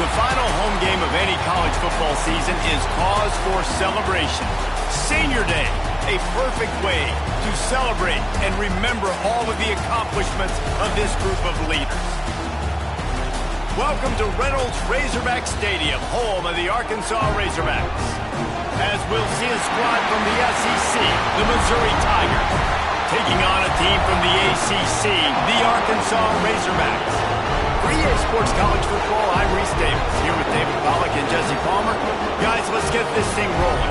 The final home game of any college football season is cause for celebration. Senior Day, a perfect way to celebrate and remember all of the accomplishments of this group of leaders. Welcome to Reynolds Razorback Stadium, home of the Arkansas Razorbacks. As we'll see a squad from the SEC, the Missouri Tigers, taking on a team from the ACC, the Arkansas Razorbacks. For EA Sports College Football, I'm Reese Davis, here with David Pollack and Jesse Palmer. Guys, let's get this thing rolling.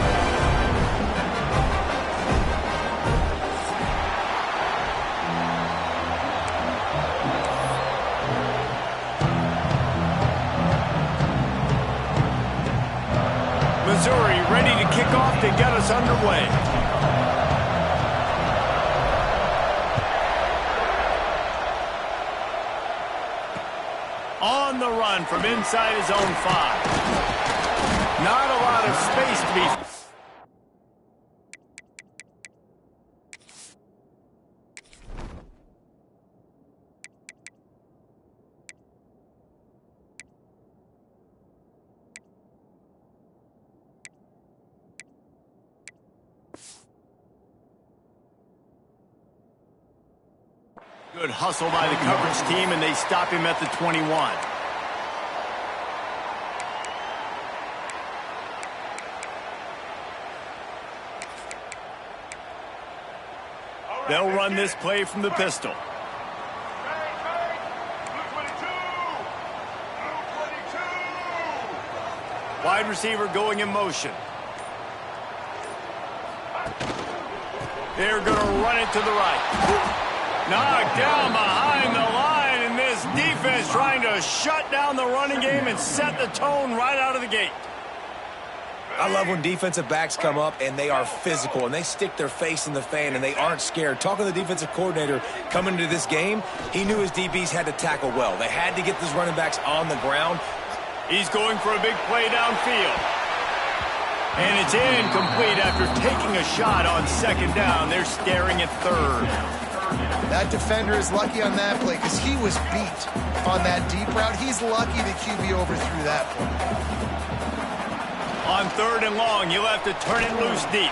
Missouri ready to kick off to get us underway. On the run from inside his own 5. Not a lot of space to be... Good hustle by the coverage team, and they stop him at the 21. They'll run this play from the pistol. Wide receiver going in motion. They're going to run it to the right. Knocked down behind the line, and this defense trying to shut down the running game and set the tone right out of the gate. I love when defensive backs come up and they are physical and they stick their face in the fan and they aren't scared. Talking to the defensive coordinator coming into this game, he knew his DBs had to tackle well. They had to get these running backs on the ground. He's going for a big play downfield. And it's incomplete after taking a shot on second down. They're staring at third. That defender is lucky on that play because he was beat on that deep route. He's lucky the QB overthrew that play. On third and long, you'll have to turn it loose deep.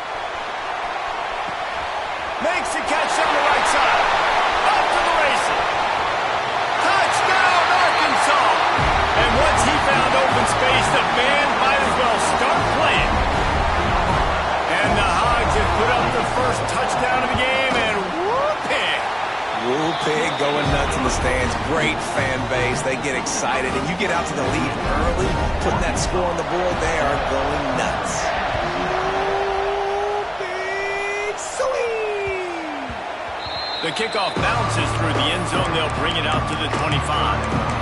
Makes the catch on the right side. Up to the races. Touchdown, Arkansas! And once he found open space, the band might as well start playing. And the Hogs have put up the first touchdown of the game, and Woo Pig going nuts in the stands. Great fan base. They get excited, and you get out to the lead early, putting that score on the board. They are going nuts. Woo Pig swing! The kickoff bounces through the end zone. They'll bring it out to the 25.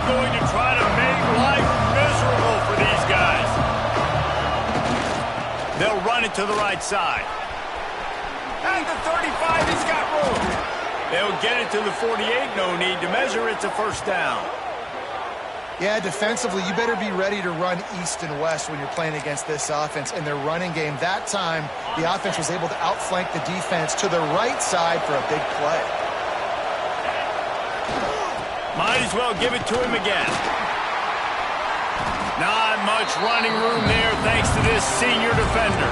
Going to try to make life miserable for these guys. They'll run it to the right side. And the 35 has got room. They'll get it to the 48. No need to measure. It's a first down. Yeah, defensively, you better be ready to run east and west when you're playing against this offense in their running game. That time, the offense was able to outflank the defense to the right side for a big play. Might as well give it to him again. Not much running room there thanks to this senior defender.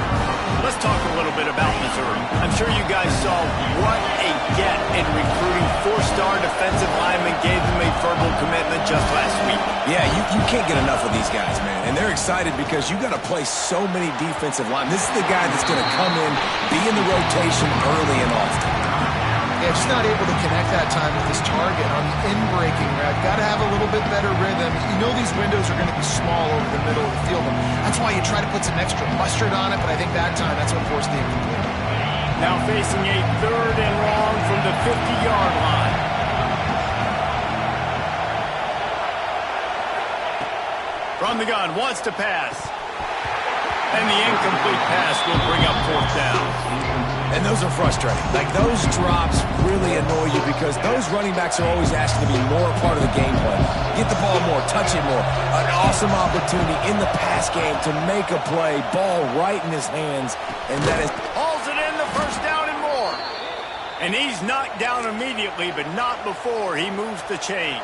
Let's talk a little bit about Missouri. I'm sure you guys saw what a get in recruiting. 4-star defensive linemen gave them a verbal commitment just last week. Yeah, you can't get enough of these guys, man. And they're excited because you got to play so many defensive linemen. This is the guy that's going to come in, be in the rotation early and often. Yeah, just not able to connect that time with his target on the in-breaking route. Got to have a little bit better rhythm. You know these windows are going to be small over the middle of the field. That's why you try to put some extra mustard on it, but I think that time that's what forced the incomplete. Now facing a third and long from the 50-yard line. From the gun, wants to pass. And the incomplete pass will bring up fourth down. And those are frustrating. Like, those drops really annoy you because those running backs are always asking to be more a part of the game plan. Get the ball more, touch it more. An awesome opportunity in the pass game to make a play. Ball right in his hands. And that is... Hauls it in, the first down and more. And he's knocked down immediately, but not before he moves the chains.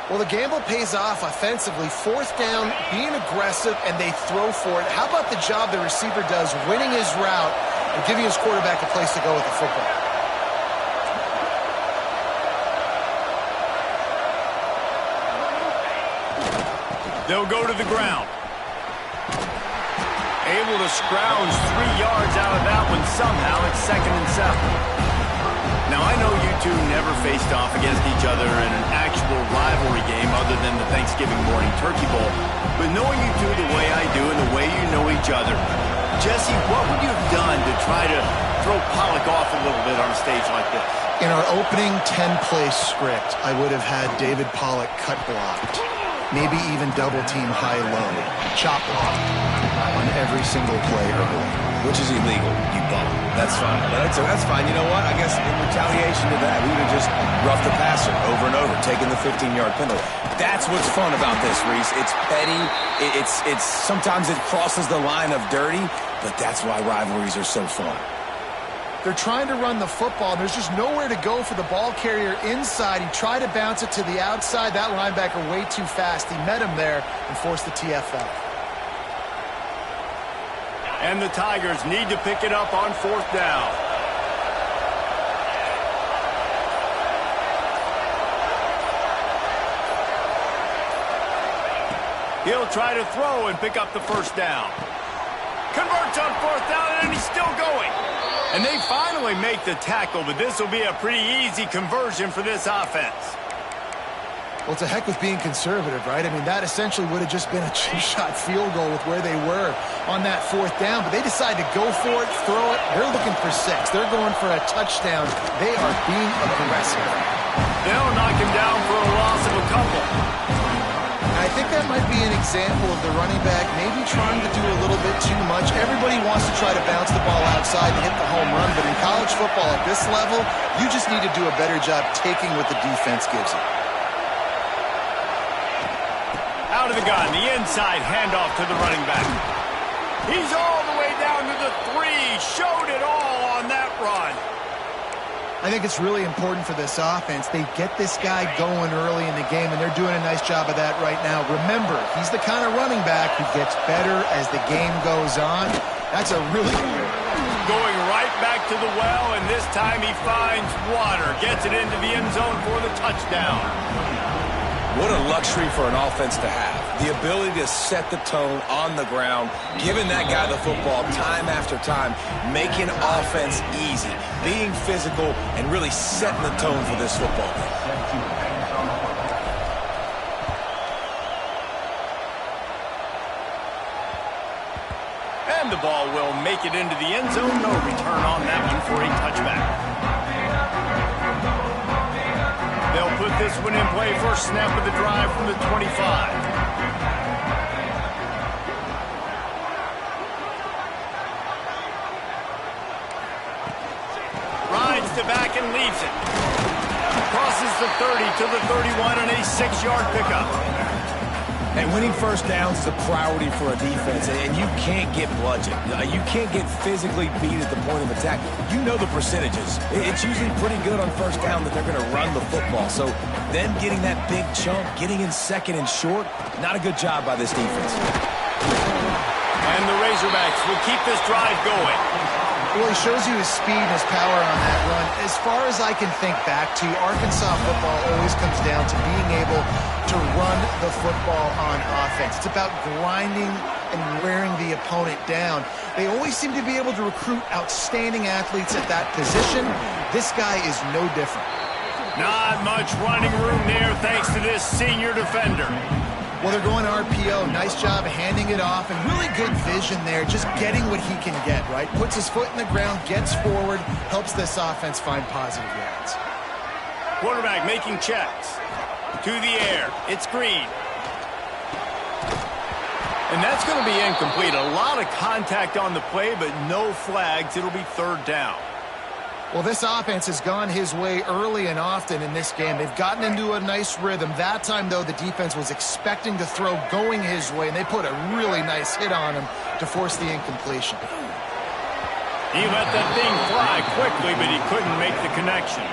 Well, the gamble pays off offensively. Fourth down, being aggressive, and they throw for it. How about the job the receiver does winning his route and giving his quarterback a place to go with the football? They'll go to the ground. Able to scrounge 3 yards out of that one somehow. It's 2nd and 7. Now, I know you two never faced off against each other in an actual rivalry game other than the Thanksgiving morning turkey bowl. But knowing you two the way I do and the way you know each other, Jesse, what would you have done to try to throw Pollock off a little bit on a stage like this? In our opening 10-play script, I would have had David Pollock cut blocked. Maybe even double-team high-low. Chop blocked on every single play early. Which is illegal, you bum. That's fine. That's fine. You know what? I guess in retaliation to that, we would have just roughed the passer over and over, taking the 15-yard penalty. That's what's fun about this, Reese. It's petty. It's sometimes it crosses the line of dirty, but that's why rivalries are so fun. They're trying to run the football. There's just nowhere to go for the ball carrier inside. He tried to bounce it to the outside. That linebacker way too fast. He met him there and forced the TFL. And the Tigers need to pick it up on 4th down. He'll try to throw and pick up the 1st down. Converts on 4th down, and he's still going. And they finally make the tackle, but this will be a pretty easy conversion for this offense. Well, it's a heck with being conservative, right? I mean, that essentially would have just been a two-shot field goal with where they were on that 4th down. But they decided to go for it, throw it. They're looking for 6. They're going for a touchdown. They are being aggressive. They'll knock him down for a loss of a couple. I think that might be an example of the running back maybe trying to do a little bit too much. Everybody wants to try to bounce the ball outside and hit the home run. But in college football at this level, you just need to do a better job taking what the defense gives you. Out of the gun, the inside handoff to the running back. He's all the way down to the 3. Showed it all on that run. I think it's really important for this offense. They get this guy going early in the game, and they're doing a nice job of that right now. Remember, he's the kind of running back who gets better as the game goes on. That's a really good going right back to the well, and this time he finds water. Gets it into the end zone for the touchdown. What a luxury for an offense to have. The ability to set the tone on the ground, giving that guy the football time after time, making offense easy, being physical, and really setting the tone for this football game. And the ball will make it into the end zone. No return on that one for a touchback. They'll put this one in play. First snap of the drive from the 25. Rides the back and leaves it. Crosses the 30 to the 31 and a 6-yard pickup. And winning first downs is a priority for a defense, and you can't get bludgeoned. You can't get physically beat at the point of attack. You know the percentages. It's usually pretty good on first down that they're going to run the football. So them getting that big chunk, getting in 2nd and short, not a good job by this defense. And the Razorbacks will keep this drive going. Well, he shows you his speed and his power on that run. As far as I can think back to, Arkansas football always comes down to being able to run the football on offense. It's about grinding and wearing the opponent down. They always seem to be able to recruit outstanding athletes at that position. This guy is no different. Not much running room there thanks to this senior defender. Well, they're going RPO. Nice job of handing it off, and really good vision there, just getting what he can get, right? Puts his foot in the ground, gets forward, helps this offense find positive yards. Quarterback making checks. To the air. It's Green. And that's going to be incomplete. A lot of contact on the play, but no flags. It'll be 3rd down. Well, this offense has gone his way early and often in this game. They've gotten into a nice rhythm. That time, though, the defense was expecting to throw going his way, and they put a really nice hit on him to force the incompletion. He let that thing fly quickly, but he couldn't make the connection.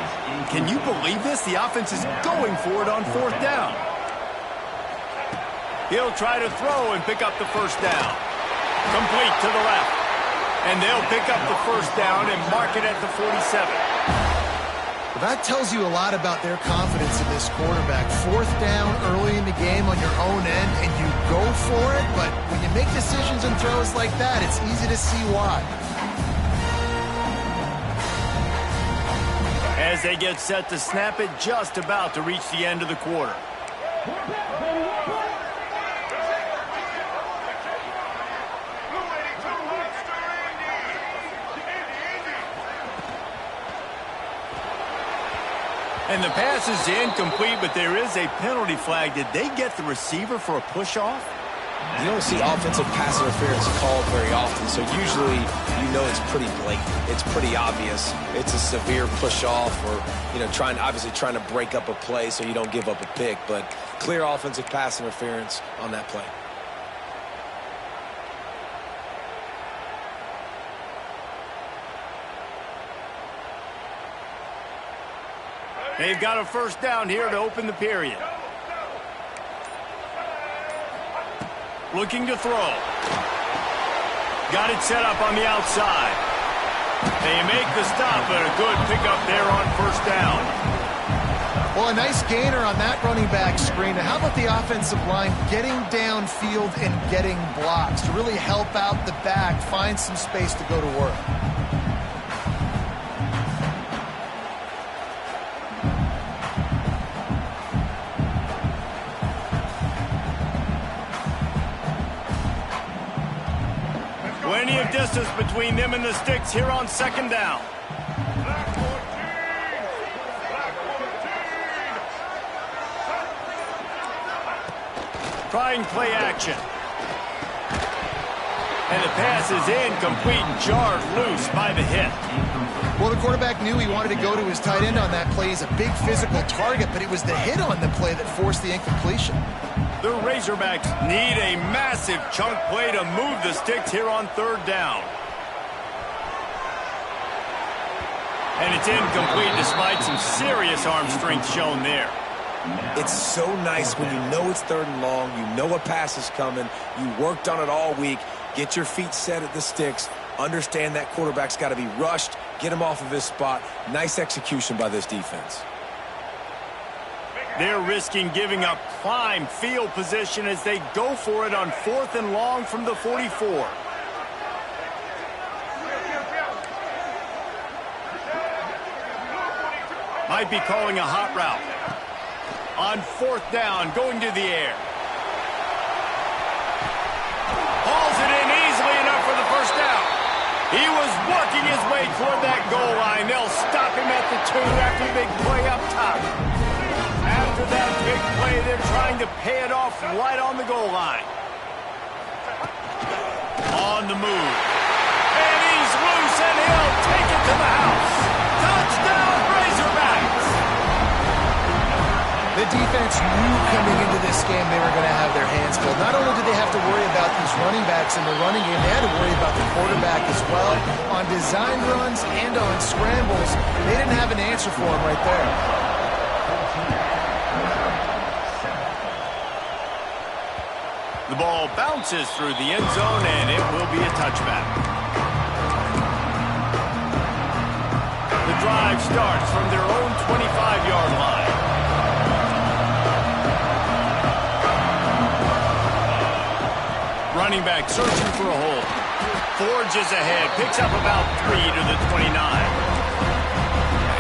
Can you believe this? The offense is going for it on 4th down. He'll try to throw and pick up the first down. Complete to the left. And they'll pick up the first down and mark it at the 47. Well, that tells you a lot about their confidence in this quarterback. 4th down early in the game on your own end, and you go for it, but when you make decisions and throws like that, it's easy to see why. As they get set to snap it, just about to reach the end of the quarter. And the pass is incomplete, but there is a penalty flag. Did they get the receiver for a push-off? You don't see offensive pass interference called very often, so usually you know it's pretty blatant. It's pretty obvious. It's a severe push-off or, obviously trying to break up a play so you don't give up a pick, but clear offensive pass interference on that play. They've got a first down here to open the period. Looking to throw. Got it set up on the outside. They make the stop, but a good pickup there on first down. Well, a nice gainer on that running back screen. Now, how about the offensive line getting downfield and getting blocks to really help out the back, find some space to go to work? Plenty of distance between them and the sticks here on 2nd down. Trying play action. And the pass is incomplete and jarred loose by the hit. Well, the quarterback knew he wanted to go to his tight end on that play. He's a big physical target, but it was the hit on the play that forced the incompletion. The Razorbacks need a massive chunk play to move the sticks here on 3rd down. And it's incomplete despite some serious arm strength shown there. It's so nice when you know it's 3rd and long, you know a pass is coming, you worked on it all week, get your feet set at the sticks, understand that quarterback's got to be rushed, get him off of his spot. Nice execution by this defense. They're risking giving up prime field position as they go for it on 4th and long from the 44. Might be calling a hot route. On 4th down, going to the air. Hauls it in easily enough for the first down. He was working his way toward that goal line. They'll stop him at the 2 after the big play up top. After that big play, they're trying to pay it off right on the goal line. On the move. And he's loose, and he'll take it to the house. Touchdown, Razorbacks! The defense knew coming into this game they were going to have their hands full. Not only did they have to worry about these running backs in the running game, they had to worry about the quarterback as well. On design runs and on scrambles, they didn't have an answer for him right there. The ball bounces through the end zone, and it will be a touchback. The drive starts from their own 25-yard line. Running back searching for a hole. Forges ahead, picks up about 3 to the 29.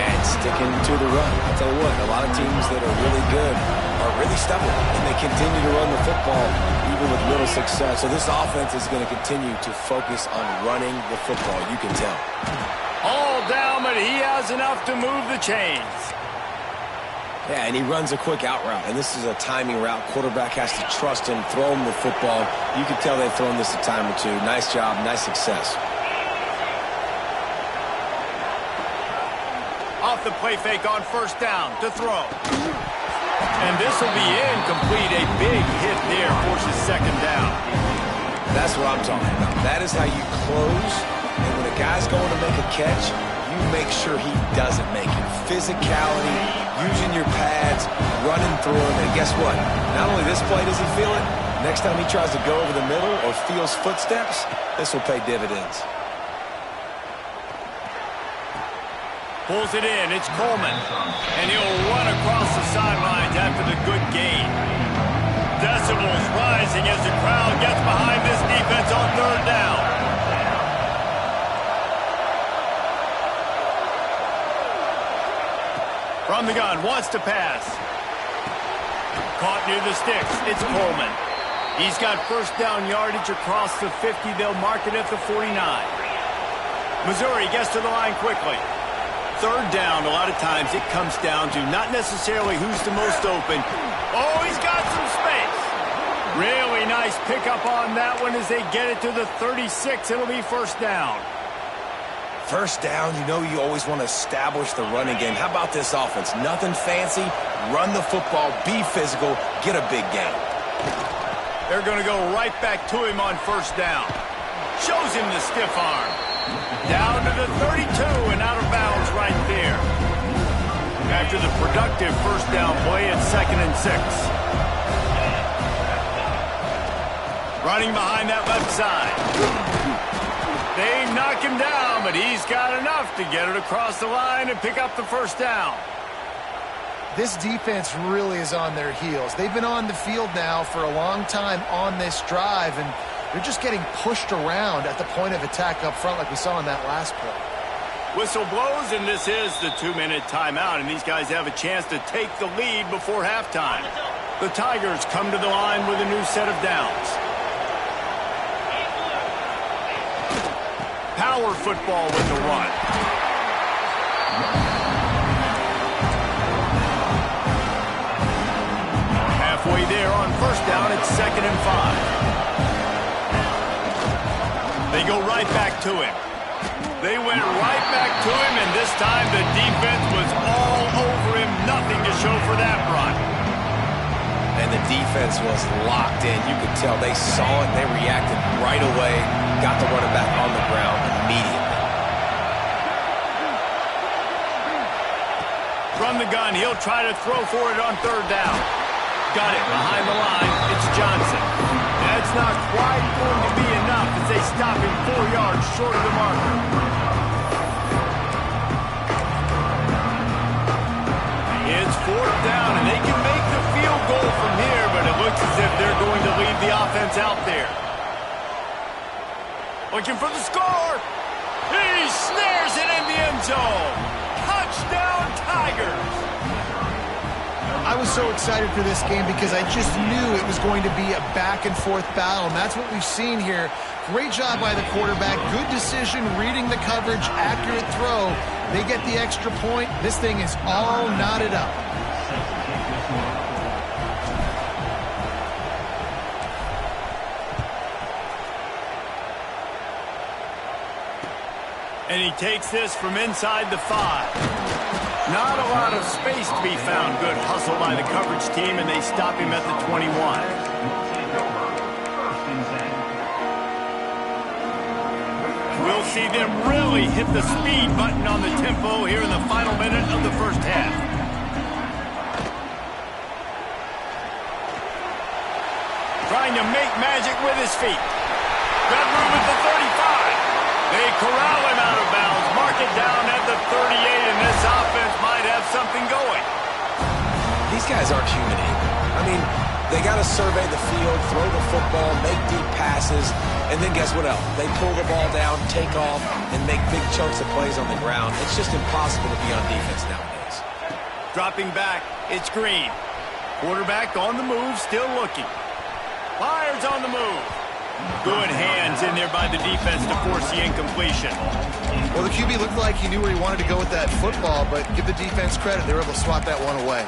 And sticking to the run. I'll tell you what, a lot of teams that are really good are really stubborn, and they continue to run the football even with little success. So this offense is going to continue to focus on running the football, you can tell. All down, but he has enough to move the chains. Yeah, and he runs a quick out route, and this is a timing route. Quarterback has to trust him, throw him the football. You can tell they've thrown this a time or two. Nice job, nice success. Off the play fake on 1st down to throw. And this will be incomplete. A big hit there forces 2nd down. That's what I'm talking about. That is how you close, and when a a guy's going to make a catch, you make sure he doesn't make it. Physicality, using your pads, running through him, and guess what? Not only this play does he feel it, next time he tries to go over the middle or feels footsteps, this will pay dividends. Pulls it in, it's Coleman. And he'll run across the sidelines after the good gain. Decibels rising as the crowd gets behind this defense on third down. From the gun, wants to pass. Caught near the sticks, it's Coleman. He's got first down yardage across the 50. They'll mark it at the 49. Missouri gets to the line quickly. Third down, a lot of times it comes down to not necessarily who's the most open. Oh, he's got some space. Really nice pickup on that one as they get it to the 36. It'll be first down. First down, you know you always want to establish the running game. How about this offense? Nothing fancy. Run the football, be physical, get a big gain. They're going to go right back to him on first down. Shows him the stiff arm. Down to the 32 and out of bounds right there. After the productive first down play, it's 2nd and 6. Running behind that left side. They knock him down, but he's got enough to get it across the line and pick up the first down. This defense really is on their heels. They've been on the field now for a long time on this drive, and they're just getting pushed around at the point of attack up front like we saw in that last play. Whistle blows, and this is the 2-minute timeout, and these guys have a chance to take the lead before halftime. The Tigers come to the line with a new set of downs. Power football with the run. Halfway there on first down, it's 2nd and 5. They go right back to him. They went right back to him, and this time the defense was all over him. Nothing to show for that run. And the defense was locked in. You could tell they saw it. They reacted right away. Got the running back on the ground immediately. From the gun, he'll try to throw for it on third down. Got it behind the line. It's Johnson. That's not quite going to be enough as they stop him 4 yards short of the marker. It's 4th down, and they can make the field goal from here, but it looks as if they're going to leave the offense out there. Looking for the score. He snares it in the end zone. Touchdown, Tigers. I was so excited for this game because I just knew it was going to be a back-and-forth battle, and that's what we've seen here. Great job by the quarterback. Good decision, reading the coverage, accurate throw. They get the extra point. This thing is all knotted up. And he takes this from inside the 5. Not a lot of space to be found. Good hustle by the coverage team, and they stop him at the 21. We'll see them really hit the speed button on the tempo here in the final minute of the first half. Trying to make magic with his feet. Got room at the 35. They corral him out of bounds, mark it down at the 38, and this offense might have something going. These guys aren't human either. I mean, they got to survey the field, throw the football, make deep passes, and then guess what else? They pull the ball down, take off, and make big chunks of plays on the ground. It's just impossible to be on defense nowadays. Dropping back, it's Green. Quarterback on the move, still looking. Fires on the move. Good hands in there by the defense to force the incompletion. Well, the QB looked like he knew where he wanted to go with that football, but give the defense credit. They were able to swat that one away.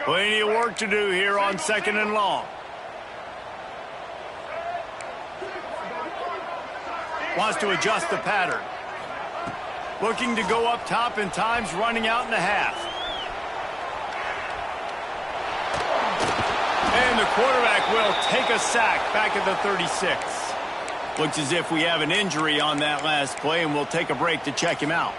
Plenty of work to do here on 2nd and long. Wants to adjust the pattern. Looking to go up top, and time's running out in the half. And the quarterback will take a sack back at the 36. Looks as if we have an injury on that last play, and we'll take a break to check him out.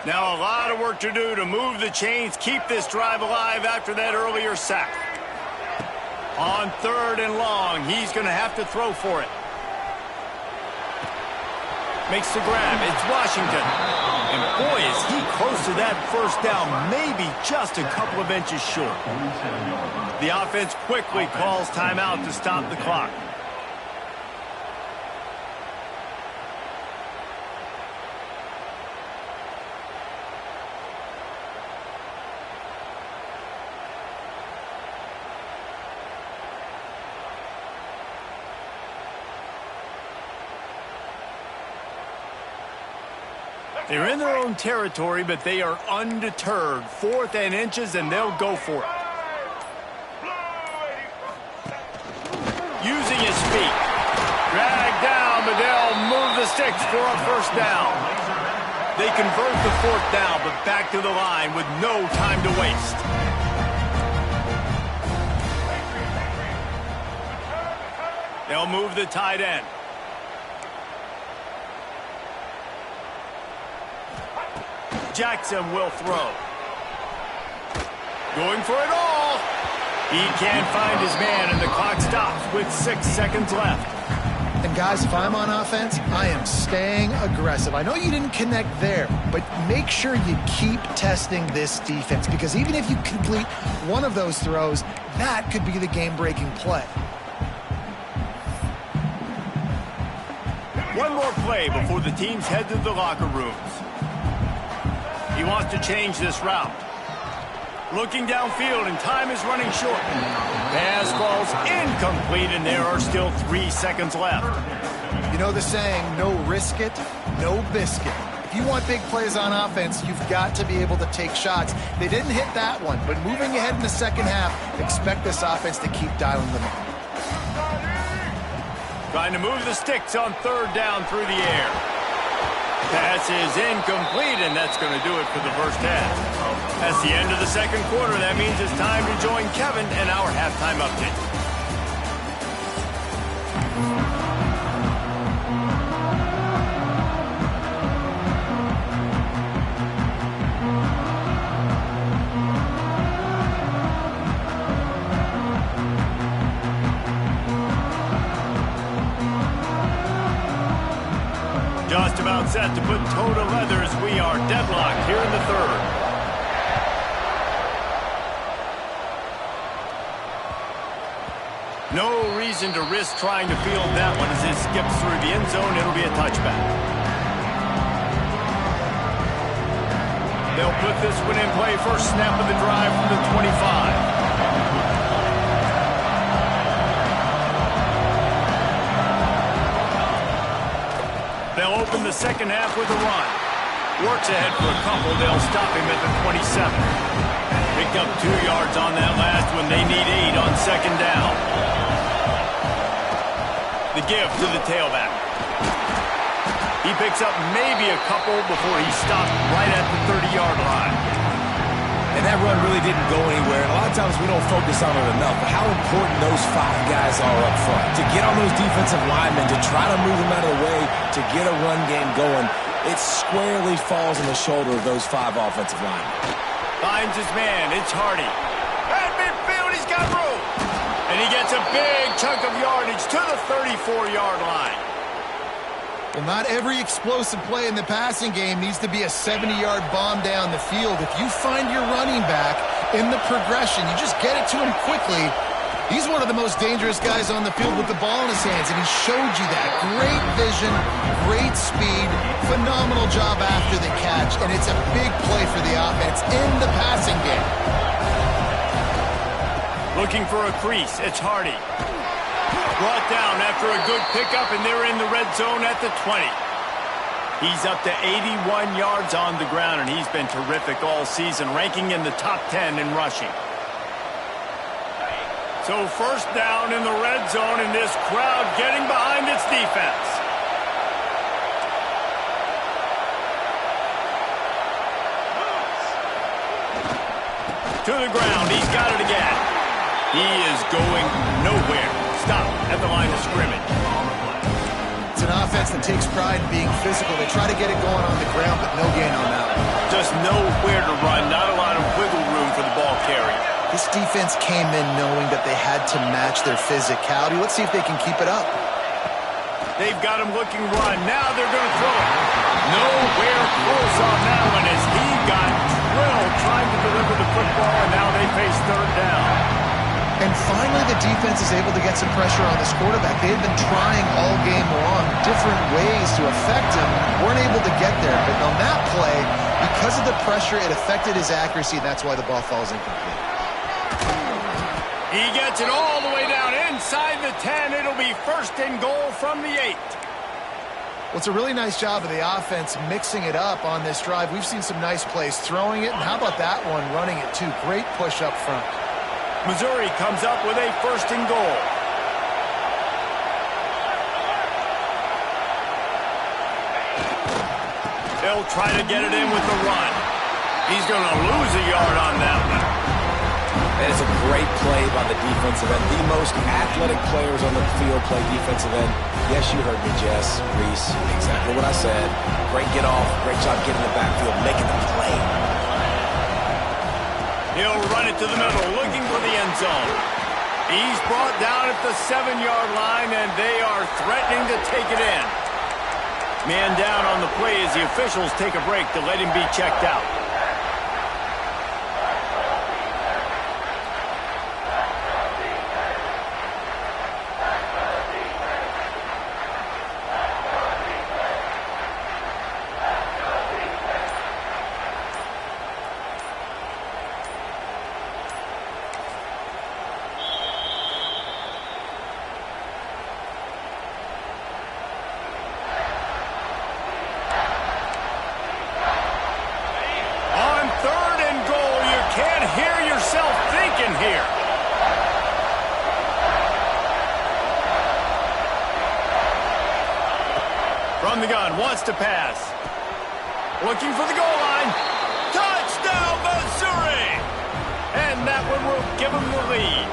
Now a lot of work to do to move the chains, keep this drive alive after that earlier sack. On 3rd and long, he's going to have to throw for it. Makes the grab. It's Washington. And boy, is he close to that first down, maybe just a couple of inches short. The offense quickly calls timeout to stop the clock. They're in their own territory, but they are undeterred. 4th and inches, and they'll go for it. Using his feet. Dragged down, but they'll move the sticks for a first down. They convert the 4th down, but back to the line with no time to waste. They'll move the tight end. Jackson will throw. Going for it all. He can't find his man, and the clock stops with 6 seconds left. And guys, if I'm on offense, I am staying aggressive. I know you didn't connect there, but make sure you keep testing this defense, because even if you complete one of those throws, that could be the game-breaking play. One more play before the teams head to the locker rooms. He wants to change this route. Looking downfield, and time is running short. Pass falls incomplete, and there are still 3 seconds left. You know the saying, no risk it, no biscuit. If you want big plays on offense, you've got to be able to take shots. They didn't hit that one, but moving ahead in the second half, expect this offense to keep dialing them up. Trying to move the sticks on 3rd down through the air. Pass is incomplete, and that's going to do it for the first half. That's the end of the 2nd quarter. That means it's time to join Kevin and our halftime update. Just about set to put toe to leather as we are deadlocked here in the 3rd. No reason to risk trying to field that one as it skips through the end zone. It'll be a touchback. They'll put this one in play. First snap of the drive from the 25. They'll open the second half with a run. Works ahead for a couple. They'll stop him at the 27. Picked up 2 yards on that last one. They need 8 on second down. The give to the tailback. He picks up maybe a couple before he stopped right at the 30-yard line. And that run really didn't go anywhere. And a lot of times we don't focus on it enough, but how important those 5 guys are up front. To get on those defensive linemen, to try to move them out of the way, to get a run game going, it squarely falls on the shoulder of those 5 offensive linemen. Finds his man. It's Hardy. At midfield, he's got room. And he gets a big chunk of yardage to the 34-yard line. Well, not every explosive play in the passing game needs to be a 70-yard bomb down the field. If you find your running back in the progression, you just get it to him quickly. He's one of the most dangerous guys on the field with the ball in his hands, and he showed you that. Great vision, great speed, phenomenal job after the catch, and it's a big play for the offense in the passing game. Looking for a crease. It's Hardy. Brought down after a good pickup, and they're in the red zone at the 20. He's up to 81 yards on the ground, and he's been terrific all season, ranking in the top 10 in rushing. So first down in the red zone, and this crowd getting behind its defense. To the ground, he's got it again. He is going nowhere. Stop at the line of scrimmage. It's an offense that takes pride in being physical. They try to get it going on the ground, but no gain on that one. Just nowhere to run, not a lot of wiggle room for the ball carrier. This defense came in knowing that they had to match their physicality. Let's see if they can keep it up. They've got him looking run. Now they're going to throw it. Nowhere close on that one as he got drilled trying to deliver the football, and now they face third down. And finally, the defense is able to get some pressure on this quarterback. They had been trying all game long different ways to affect him. Weren't able to get there. But on that play, because of the pressure, it affected his accuracy, and that's why the ball falls incomplete. He gets it all the way down inside the 10. It'll be first and goal from the 8. Well, it's a really nice job of the offense mixing it up on this drive. We've seen some nice plays throwing it, and how about that one running it too? Great push up front. Missouri comes up with a first and goal. They'll try to get it in with the run. He's going to lose a yard on that one. And it's a great play by the defensive end. The most athletic players on the field play defensive end. Yes, you heard me, Jess, Reese. Exactly what I said. Great get off. Great job getting the backfield, making the play. He'll run it to the middle, looking for the end zone. He's brought down at the 7-yard line, and they are threatening to take it in. Man down on the play as the officials take a break to let him be checked out. From the gun, wants to pass. Looking for the goal line. Touchdown, Missouri! And that one will give them the lead.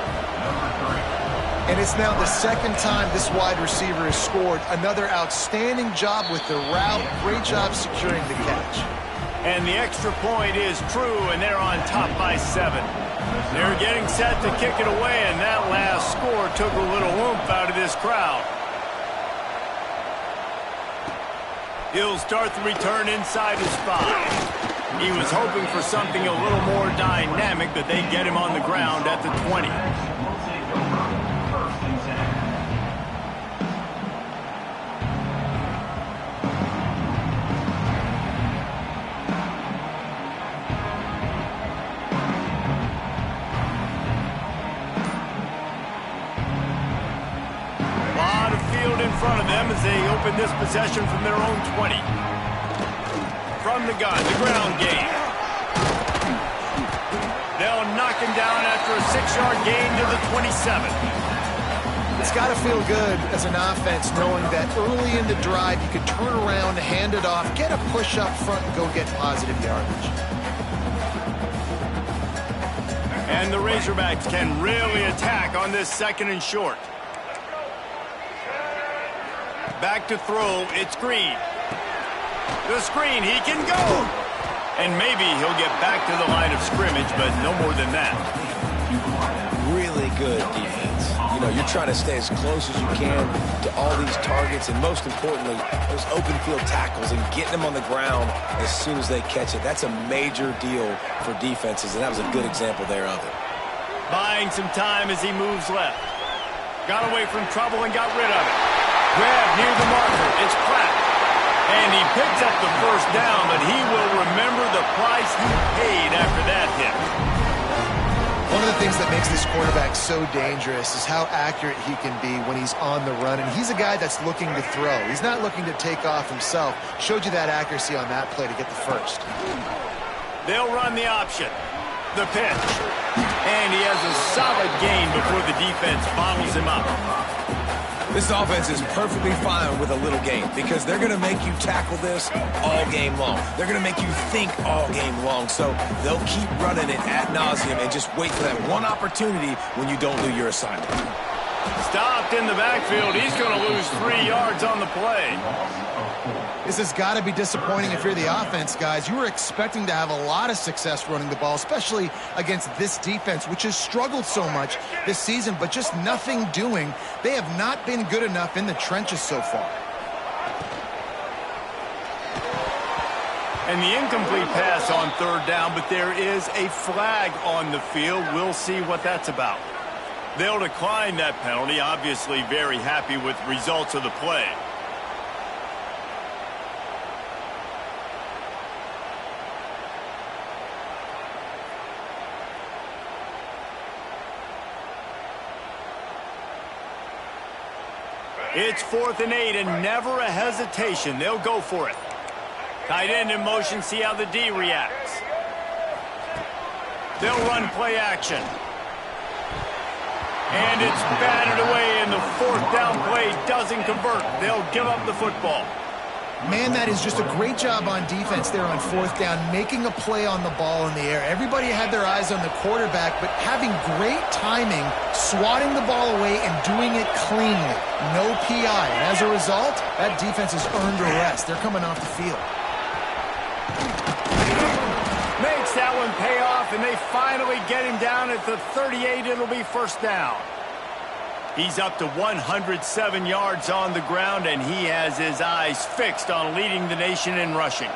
And it's now the second time this wide receiver has scored. Another outstanding job with the route. Great job securing the catch. And the extra point is true, and they're on top by 7. They're getting set to kick it away, and that last score took a little oomph out of this crowd. He'll start the return inside his 5. He was hoping for something a little more dynamic, but they get him on the ground at the 20. In front of them as they open this possession from their own 20. From the gun, the ground game. They'll knock him down after a 6-yard gain to the 27. It's got to feel good as an offense knowing that early in the drive you could turn around, hand it off, get a push up front, and go get positive yardage. And the Razorbacks can really attack on this 2nd and short. Back to throw, it's Green. The screen, he can go! And maybe he'll get back to the line of scrimmage, but no more than that. Really good defense. You know, you're trying to stay as close as you can to all these targets, and most importantly, those open field tackles and getting them on the ground as soon as they catch it. That's a major deal for defenses, and that was a good example there of it. Buying some time as he moves left. Got away from trouble and got rid of it. Grab near the marker. It's Pratt. And he picks up the first down, but he will remember the price he paid after that hit. One of the things that makes this quarterback so dangerous is how accurate he can be when he's on the run. And he's a guy that's looking to throw. He's not looking to take off himself. Showed you that accuracy on that play to get the first. They'll run the option. The pitch. And he has a solid gain before the defense bottles him up. This offense is perfectly fine with a little game because they're going to make you tackle this all game long. They're going to make you think all game long. So they'll keep running it ad nauseum and just wait for that one opportunity when you don't do your assignment. Stopped in the backfield. He's going to lose 3 yards on the play. This has got to be disappointing if you're the offense, guys. You were expecting to have a lot of success running the ball, especially against this defense, which has struggled so much this season, but just nothing doing. They have not been good enough in the trenches so far. And the incomplete pass on 3rd down, but there is a flag on the field. We'll see what that's about. They'll decline that penalty, obviously very happy with the results of the play. It's 4th and 8 and never a hesitation. They'll go for it. Tight end in motion, see how the D reacts. They'll run play action. And it's batted away, and the 4th down play doesn't convert. They'll give up the football. Man, that is just a great job on defense there on 4th down, making a play on the ball in the air. Everybody had their eyes on the quarterback, but having great timing, swatting the ball away, and doing it cleanly. No PI. And as a result, that defense has earned a rest. They're coming off the field. Makes that one pay off, and they finally get him down at the 38. It'll be 1st down. He's up to 107 yards on the ground, and he has his eyes fixed on leading the nation in rushing.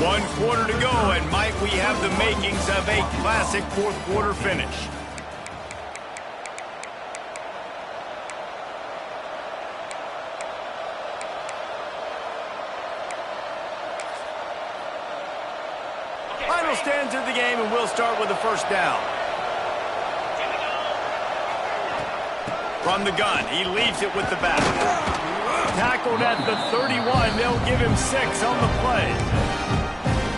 One quarter to go, and might we have the makings of a classic 4th quarter finish. Final stands of the game, and we'll start with the 1st down. From the gun, he leaves it with the back. Tackled at the 31. They'll give him 6 on the play.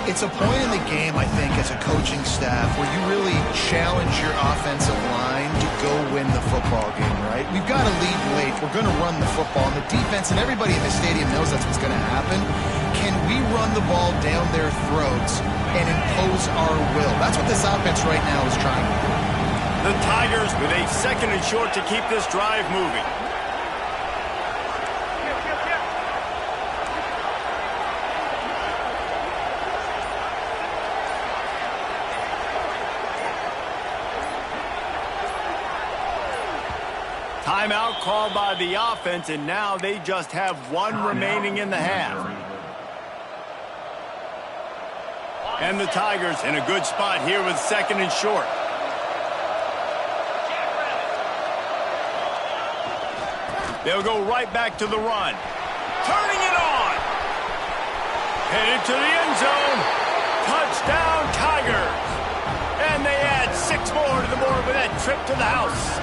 It's a point in the game, I think, as a coaching staff where you really challenge your offensive line to go win the football game, right? We've got to lead late. We're going to run the football. And the defense and everybody in the stadium knows that's what's going to happen. Can we run the ball down their throats and impose our will? That's what this offense right now is trying to do. The Tigers with a 2nd and short to keep this drive moving. Timeout called by the offense, and now they just have 1 remaining in the half. And the Tigers in a good spot here with 2nd and short. They'll go right back to the run. Turning it on. Headed to the end zone. Touchdown, Tigers. And they add 6 more to the board with that trip to the house.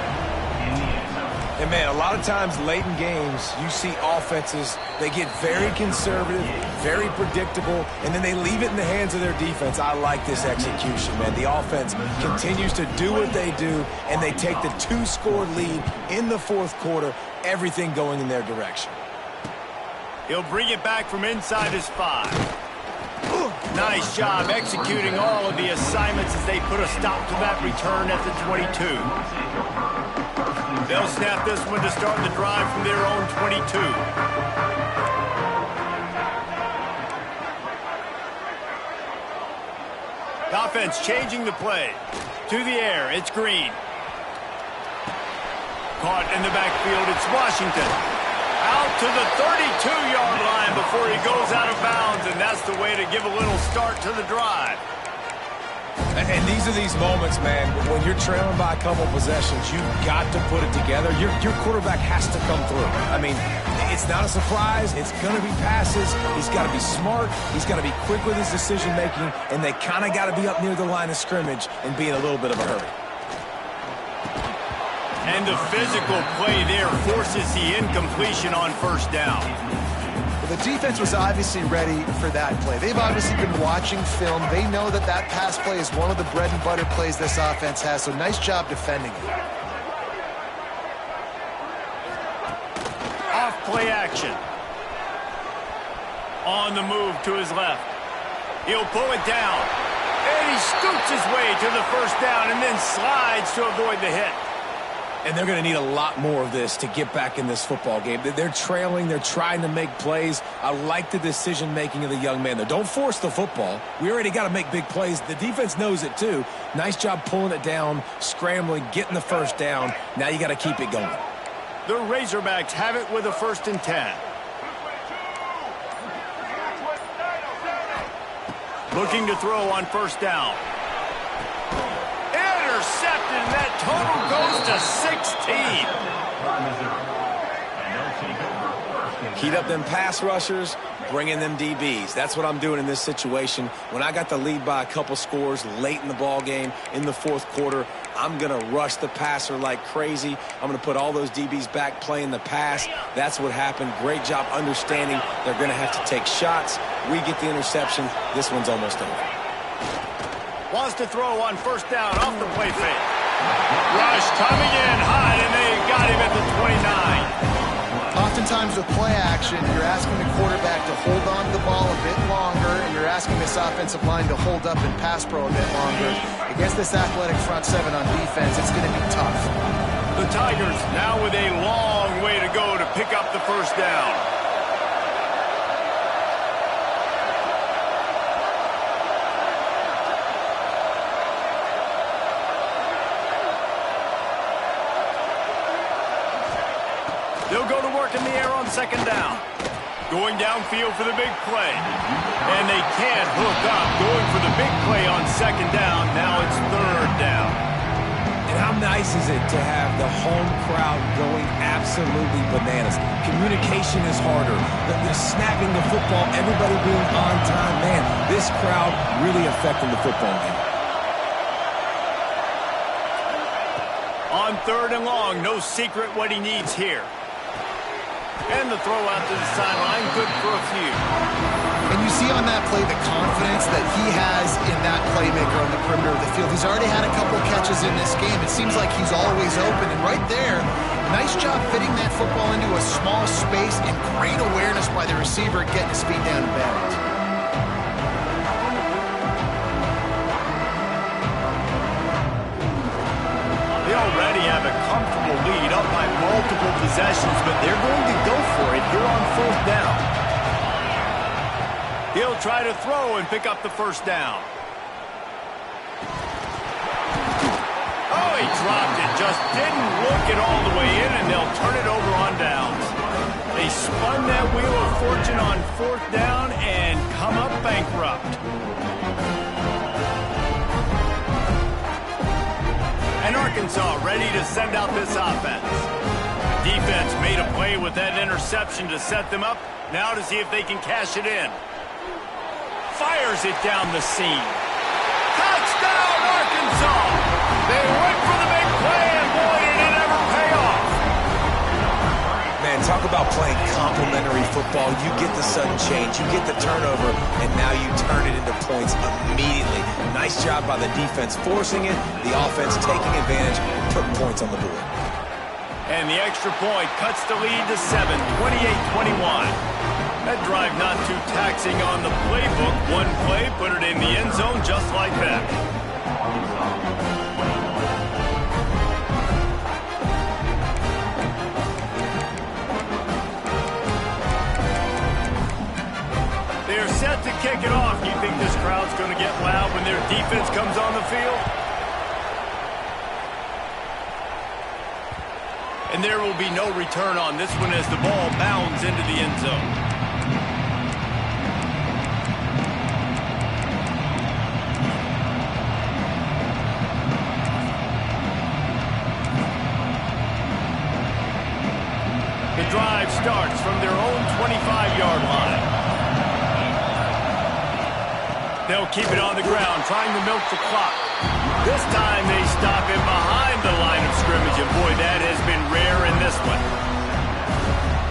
And, man, a lot of times late in games, you see offenses, they get very conservative, very predictable, and then they leave it in the hands of their defense. I like this execution, man. The offense continues to do what they do, and they take the 2-score lead in the 4th quarter, everything going in their direction. He'll bring it back from inside his 5. Nice job executing all of the assignments as they put a stop to that return at the 22. They'll snap this one to start the drive from their own 22. The offense changing the play. To the air, it's Green. Caught in the backfield, it's Washington. Out to the 32-yard line before he goes out of bounds, and that's the way to give a little start to the drive. And these are these moments, man, when you're trailing by a couple possessions, you've got to put it together. Your quarterback has to come through. I mean, it's not a surprise. It's going to be passes. He's got to be smart. He's got to be quick with his decision-making, and they kind of got to be up near the line of scrimmage and be in a little bit of a hurry. And the physical play there forces the incompletion on first down. The defense was obviously ready for that play. They've obviously been watching film. They know that that pass play is one of the bread and butter plays this offense has, so nice job defending it. Off play action. On the move to his left. He'll pull it down. And he scoots his way to the first down and then slides to avoid the hit. And they're going to need a lot more of this to get back in this football game. They're trailing. They're trying to make plays. I like the decision-making of the young man, though. Don't force the football. We already got to make big plays. The defense knows it, too. Nice job pulling it down, scrambling, getting the first down. Now you got to keep it going. The Razorbacks have it with a 1st and 10. Looking to throw on first down. Intercepted, and that total goes to 16. Heat up them pass rushers, bring in them DBs. That's what I'm doing in this situation. When I got the lead by a couple scores late in the ball game, in the 4th quarter, I'm going to rush the passer like crazy. I'm going to put all those DBs back playing the pass. That's what happened. Great job understanding they're going to have to take shots. We get the interception. This one's almost over. Wants to throw on first down off the play fake. Rush coming in high, and they got him at the 29. Oftentimes with play action, you're asking the quarterback to hold on to the ball a bit longer, and you're asking this offensive line to hold up and pass pro a bit longer. Against this athletic front seven on defense, it's going to be tough. The Tigers now with a long way to go to pick up the first down. They'll go to work in the air on 2nd down. Going downfield for the big play. And they can't hook up. Going for the big play on 2nd down. Now it's 3rd down. And how nice is it to have the home crowd going absolutely bananas? Communication is harder. The snapping the football, everybody being on time. Man, this crowd really affecting the football game. On 3rd and long, no secret what he needs here. And the throw out to the sideline, good for a few. And you see on that play the confidence that he has in that playmaker on the perimeter of the field. He's already had a couple catches in this game. It seems like he's always open. And right there, nice job fitting that football into a small space and great awareness by the receiver getting his feet down in bounds. They already have a comfortable lead up by multiple possessions, but they're going to go for it here on 4th down. He'll try to throw and pick up the first down. Oh, he dropped it. Just didn't look it all the way in, and they'll turn it over on downs. They spun that wheel of fortune on 4th down and come up bankrupt. And Arkansas ready to send out this offense. Defense made a play with that interception to set them up. Now to see if they can cash it in. Fires it down the seam. Touchdown, Arkansas! They went for the big play, and boy, did it ever pay off. Man, talk about playing complementary football. You get the sudden change, you get the turnover, and now you turn it into points immediately. Nice job by the defense forcing it, the offense taking advantage, putting points on the board. And the extra point cuts the lead to 7, 28-21. That drive not too taxing on the playbook. One play, put it in the end zone just like that. They're set to kick it off. Do you think this crowd's going to get loud when their defense comes on the field? And there will be no return on this one as the ball bounds into the end zone. The drive starts from their own 25-yard line. They'll keep it on the ground, trying to milk the clock. This time they stop him behind the line of scrimmage, and boy, that has been rare in this one.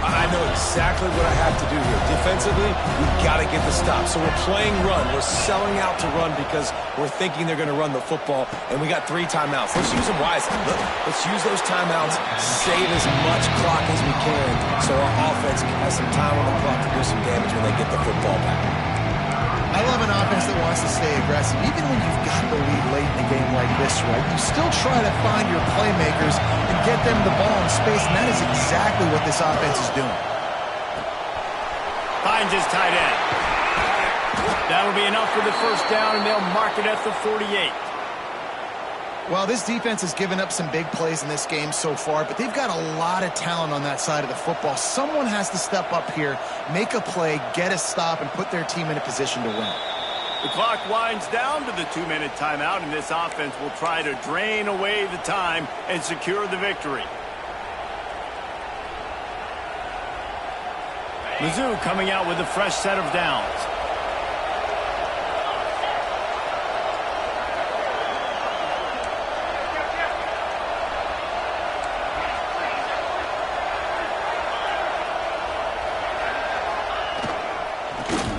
I know exactly what I have to do here. Defensively, we've got to get the stop. So we're playing run. We're selling out to run because we're thinking they're going to run the football, and we got 3 timeouts. Let's use them wisely. Look, let's use those timeouts, save as much clock as we can so our offense has some time on the clock to do some damage when they get the football back. I love an offense that wants to stay aggressive. Even when you've got the lead late in a game like this, right, you still try to find your playmakers and get them the ball in space, and that is exactly what this offense is doing. Finds his tight end. That'll be enough for the first down, and they'll mark it at the 48. Well, this defense has given up some big plays in this game so far, but they've got a lot of talent on that side of the football. Someone has to step up here, make a play, get a stop, and put their team in a position to win. The clock winds down to the 2-minute timeout, and this offense will try to drain away the time and secure the victory. Mizzou coming out with a fresh set of downs.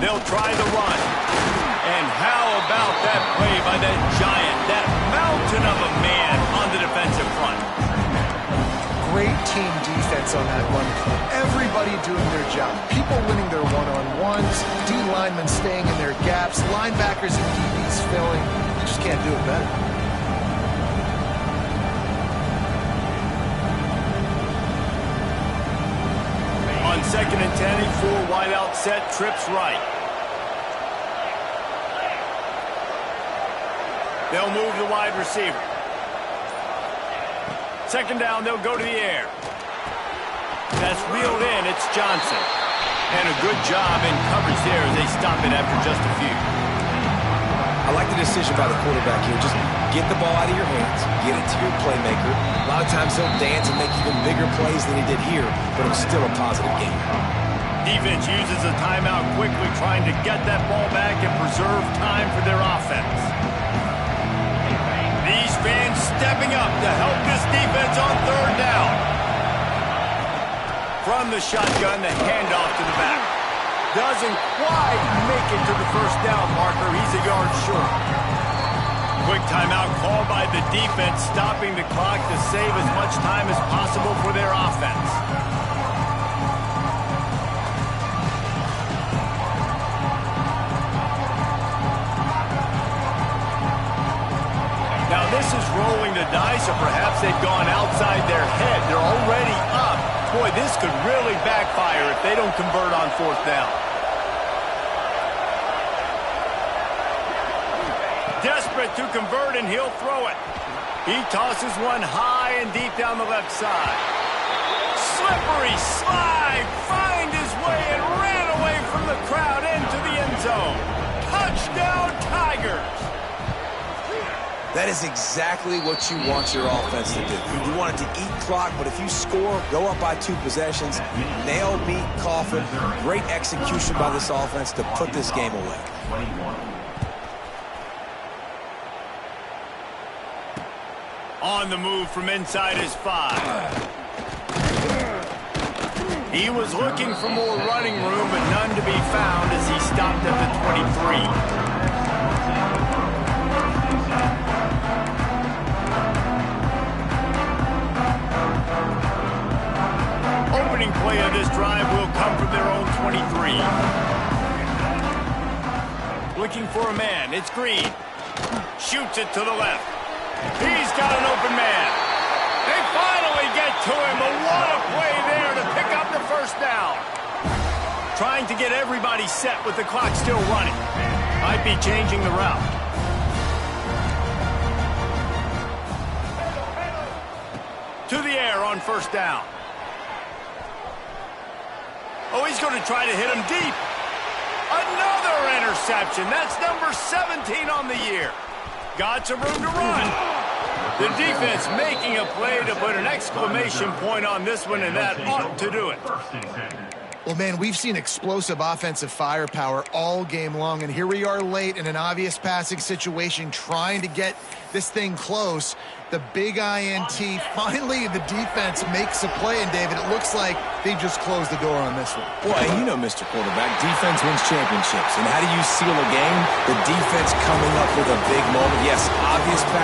They'll try the run. And how about that play by that giant, that mountain of a man on the defensive front? Great team defense on that run play. Everybody doing their job. People winning their one-on-ones, D linemen staying in their gaps, linebackers and DBs filling. You just can't do it better. On 2nd and 10, 4 wide out set, trips right. They'll move the wide receiver. 2nd down, they'll go to the air. That's reeled in, it's Johnson. And a good job in coverage there as they stop it after just a few. I like the decision by the quarterback here. Just get the ball out of your hands, get it to your playmaker. A lot of times he'll dance and make even bigger plays than he did here, but it was still a positive game. Defense uses a timeout quickly, trying to get that ball back and preserve time for their offense. These fans stepping up to help this defense on 3rd down. From the shotgun, the handoff to the back. Doesn't quite make it to the 1st down marker. He's a yard short. Quick timeout called by the defense, stopping the clock to save as much time as possible for their offense. Now this is rolling the dice, or perhaps they've gone outside their head. They're already up. Boy, this could really backfire if they don't convert on 4th down. Desperate to convert, and he'll throw it. He tosses one high and deep down the left side. Slippery slide, find his way and ran away from the crowd into the end zone. Touchdown, Tigers! That is exactly what you want your offense to do. You want it to eat clock, but if you score, go up by 2 possessions, nail, meet, coffin. Great execution by this offense to put this game away. On the move from inside his 5. He was looking for more running room, but none to be found as he stopped at the 23. Opening play of this drive will come from their own 23. Looking for a man, it's Green. Shoots it to the left. He's got an open man. They finally get to him, but what a play there to pick up the 1st down. Trying to get everybody set with the clock still running. Might be changing the route. to the air on first down. Oh, he's going to try to hit him deep. Another interception. That's number 17 on the year. Got some room to run. The defense making a play to put an exclamation point on this one, and that ought to do it. Well, man, we've seen explosive offensive firepower all game long, and here we are late in an obvious passing situation trying to get this thing close. The big INT, finally the defense makes a play, and David, it looks like they just closed the door on this one. Well, and you know, Mr. Quarterback, defense wins championships. And how do you seal a game? The defense coming up with a big moment. Yes, obvious pass.